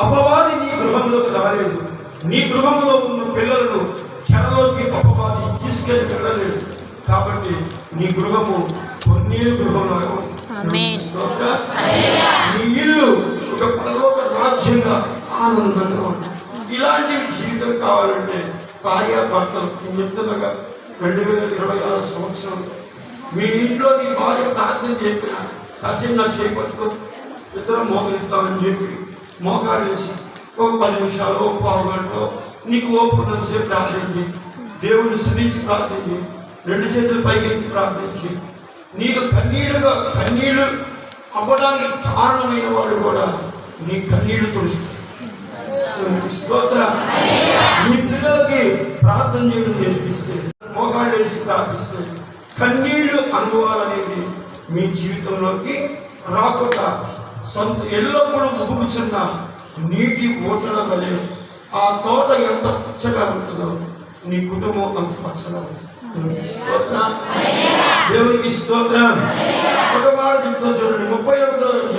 అపవాది నీ గృహంలోకి రాలేదు. నీ గృహంలో ఉన్న పిల్లలను చెరలోకి అపవాది తీసుకెళ్ళి వెళ్ళలేదు. కాబట్టి నీ గృహము పొన్నీరు గృహంలాగా ఉంది. నీ ఇల్లు ఒక పరలోక రాజ్యంగా ఆనందంగా ఉంది. ఇలాంటి జీవితం కావాలంటే భార్యాభర్తలు నేను చెప్తున్నాగా 2026 సంవత్సరం మీ ఇంట్లో నీ భార్య ప్రార్థన చెప్పిన కాసేపు నాకు చేపట్టుకో, ఇద్దరం మోకరిస్తామని చెప్పి మోకాలు వేసి ఒక 10 నిమిషాలు ఒక పావు గంట నీకు ఓపుకున్నంతసేపు ప్రార్థించి దేవుని స్తుతించి ప్రార్థించి 2 చేతులు పైకెత్తి ప్రార్థించి నీకు కన్నీళ్ళు అవ్వడానికి కారణమైన వాడు కూడా నీ కన్నీళ్లు తుడుస్తాడు. స్తోత్రం. నీ పిల్లలకి ప్రార్థన చేయడం నేర్పిస్తే, మోకాళ్ళు వేసి ప్రార్థిస్తే కన్నీళ్లు అనుభవాలనేది మీ జీవితంలోకి రాకుండా ఎల్లప్పుడూ ఉబుకుచున్న నీటి ఓటల వలె ఆ తోట ఎంత పచ్చగా ఉంటుందో నీ కుటుంబం అంత పచ్చగా ఉంటుంది. స్తోత్రం. దేవునికి స్తోత్రం. ఒక మాట చెప్తాను చూడండి, 31వ